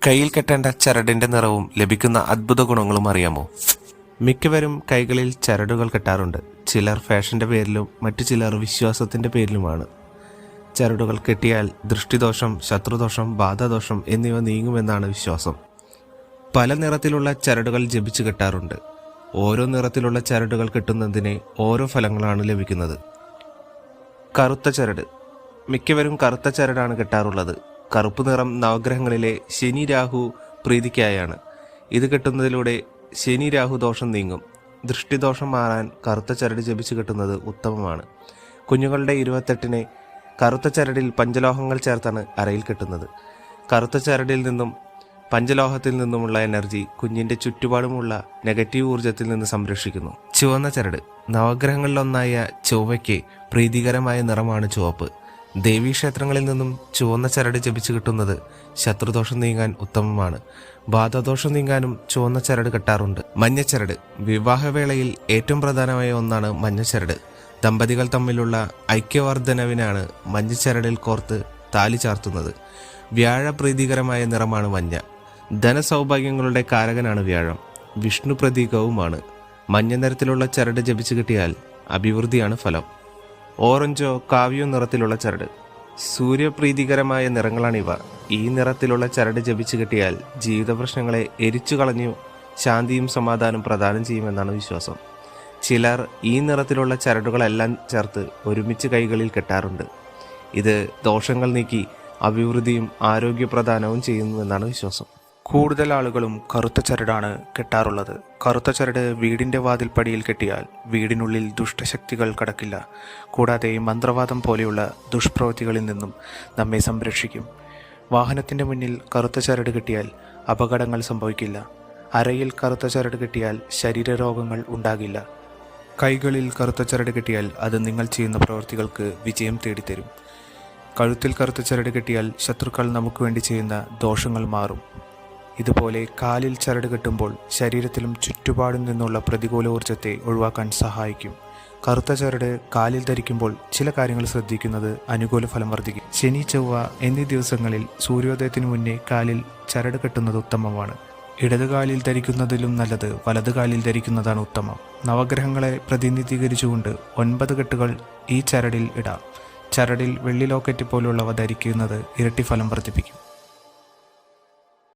കയ്യിൽ കെട്ടേണ്ട ചരടിന്റെ നിറവും ലഭിക്കുന്ന അത്ഭുത ഗുണങ്ങളും അറിയാമോ? മിക്കവരും കൈകളിൽ ചരടുകൾ കെട്ടാറുണ്ട്. ചിലർ ഫാഷന്റെ പേരിലും മറ്റു ചിലർ വിശ്വാസത്തിന്റെ പേരിലുമാണ്. ചരടുകൾ കെട്ടിയാൽ ദൃഷ്ടിദോഷം, ശത്രുദോഷം, ബാധാദോഷം എന്നിവ നീങ്ങുമെന്നാണ് വിശ്വാസം. പല നിറത്തിലുള്ള ചരടുകൾ ജപിച്ചു കെട്ടാറുണ്ട്. ഓരോ നിറത്തിലുള്ള ചരടുകൾ കെട്ടുന്നതിന് ഓരോ ഫലങ്ങളാണ് ലഭിക്കുന്നത്. കറുത്ത ചരട്. മിക്കവരും കറുത്ത ചരടാണ് കെട്ടാറുള്ളത്. കറുപ്പ് നിറം നവഗ്രഹങ്ങളിലെ ശനി രാഹു പ്രീതിക്കായാണ്. ഇത് കെട്ടുന്നതിലൂടെ ശനി രാഹു ദോഷം നീങ്ങും. ദൃഷ്ടിദോഷം മാറാൻ കറുത്ത ചരട് ജപിച്ച് കെട്ടുന്നത് ഉത്തമമാണ്. കുഞ്ഞുങ്ങളുടെ 28-ന് കറുത്ത ചരടിൽ പഞ്ചലോഹങ്ങൾ ചേർത്താണ് അരയിൽ കെട്ടുന്നത്. കറുത്ത ചരടിൽ നിന്നും പഞ്ചലോഹത്തിൽ നിന്നുമുള്ള എനർജി കുഞ്ഞിന്റെ ചുറ്റുപാടുമുള്ള നെഗറ്റീവ് ഊർജത്തിൽ നിന്ന് സംരക്ഷിക്കുന്നു. ചുവന്ന ചരട്. നവഗ്രഹങ്ങളിലൊന്നായ ചൊവ്വയ്ക്ക് പ്രീതികരമായ നിറമാണ് ചുവപ്പ്. ദേവീക്ഷേത്രങ്ങളിൽ നിന്നും ചുവന്ന ചരട് ജപിച്ചു കിട്ടുന്നത് ശത്രുദോഷം നീങ്ങാൻ ഉത്തമമാണ്. ബാധാദോഷം നീങ്ങാനും ചുവന്ന ചരട് കെട്ടാറുണ്ട്. മഞ്ഞച്ചരട്. വിവാഹവേളയിൽ ഏറ്റവും പ്രധാനമായ ഒന്നാണ് മഞ്ഞച്ചരട്. ദമ്പതികൾ തമ്മിലുള്ള ഐക്യവർദ്ധനവിനാണ് മഞ്ഞച്ചരടിൽ കോർത്ത് താലി ചാർത്തുന്നത്. വ്യാഴ പ്രീതികരമായ നിറമാണ് മഞ്ഞ. ധനസൗഭാഗ്യങ്ങളുടെ കാരകനാണ് വ്യാഴം. വിഷ്ണു പ്രതീകവുമാണ്. മഞ്ഞ നിറത്തിലുള്ള ചരട് ജപിച്ചു കിട്ടിയാൽ അഭിവൃദ്ധിയാണ് ഫലം. ഓറഞ്ചോ കാവ്യോ നിറത്തിലുള്ള ചരട്. സൂര്യപ്രീതികരമായ നിറങ്ങളാണിവ. ഈ നിറത്തിലുള്ള ചരട് ജപിച്ചു കിട്ടിയാൽ ജീവിത പ്രശ്നങ്ങളെ എരിച്ചു കളഞ്ഞു ശാന്തിയും സമാധാനവും പ്രദാനം ചെയ്യുമെന്നാണ് വിശ്വാസം. ചിലർ ഈ നിറത്തിലുള്ള ചരടുകളെല്ലാം ചേർത്ത് ഒരുമിച്ച് കൈകളിൽ കെട്ടാറുണ്ട്. ഇത് ദോഷങ്ങൾ നീക്കി അഭിവൃദ്ധിയും ആരോഗ്യപ്രദാനവും ചെയ്യുന്നുവെന്നാണ് വിശ്വാസം. കൂടുതൽ ആളുകളും കറുത്ത ചരടാണ് കെട്ടാറുള്ളത്. കറുത്ത ചരട് വീടിൻ്റെ വാതിൽപ്പടിയിൽ കെട്ടിയാൽ വീടിനുള്ളിൽ ദുഷ്ടശക്തികൾ കടക്കില്ല. കൂടാതെ മന്ത്രവാദം പോലെയുള്ള ദുഷ്പ്രവൃത്തികളിൽ നിന്നും നമ്മെ സംരക്ഷിക്കും. വാഹനത്തിൻ്റെ മുന്നിൽ കറുത്ത ചരട് കെട്ടിയാൽ അപകടങ്ങൾ സംഭവിക്കില്ല. അരയിൽ കറുത്ത ചരട് കെട്ടിയാൽ ശരീരരോഗങ്ങൾ ഉണ്ടാകില്ല. കൈകളിൽ കറുത്ത ചരട് കെട്ടിയാൽ അത് നിങ്ങൾ ചെയ്യുന്ന പ്രവൃത്തികൾക്ക് വിജയം തേടിത്തരും. കഴുത്തിൽ കറുത്ത ചരട് കെട്ടിയാൽ ശത്രുക്കൾ നമുക്ക് വേണ്ടി ചെയ്യുന്ന ദോഷങ്ങൾ മാറും. ഇതുപോലെ കാലിൽ ചരട് കെട്ടുമ്പോൾ ശരീരത്തിലും ചുറ്റുപാടും നിന്നുള്ള പ്രതികൂല ഊർജ്ജത്തെ ഒഴിവാക്കാൻ സഹായിക്കും. കറുത്ത ചരട് കാലിൽ ധരിക്കുമ്പോൾ ചില കാര്യങ്ങൾ ശ്രദ്ധിക്കുന്നത് അനുകൂല ഫലം വർദ്ധിക്കും. ശനി, ചൊവ്വ എന്നീ ദിവസങ്ങളിൽ സൂര്യോദയത്തിനു മുന്നേ കാലിൽ ചരട് കെട്ടുന്നത് ഉത്തമമാണ്. ഇടതുകാലിൽ ധരിക്കുന്നതിലും നല്ലത് വലതുകാലിൽ ധരിക്കുന്നതാണ് ഉത്തമം. നവഗ്രഹങ്ങളെ പ്രതിനിധീകരിച്ചുകൊണ്ട് 9 കെട്ടുകൾ ഈ ചരടിൽ ഇടാം. ചരടിൽ വെള്ളി ലോക്കറ്റ് പോലുള്ളവ ധരിക്കുന്നത് ഇരട്ടി ഫലം വർദ്ധിപ്പിക്കും.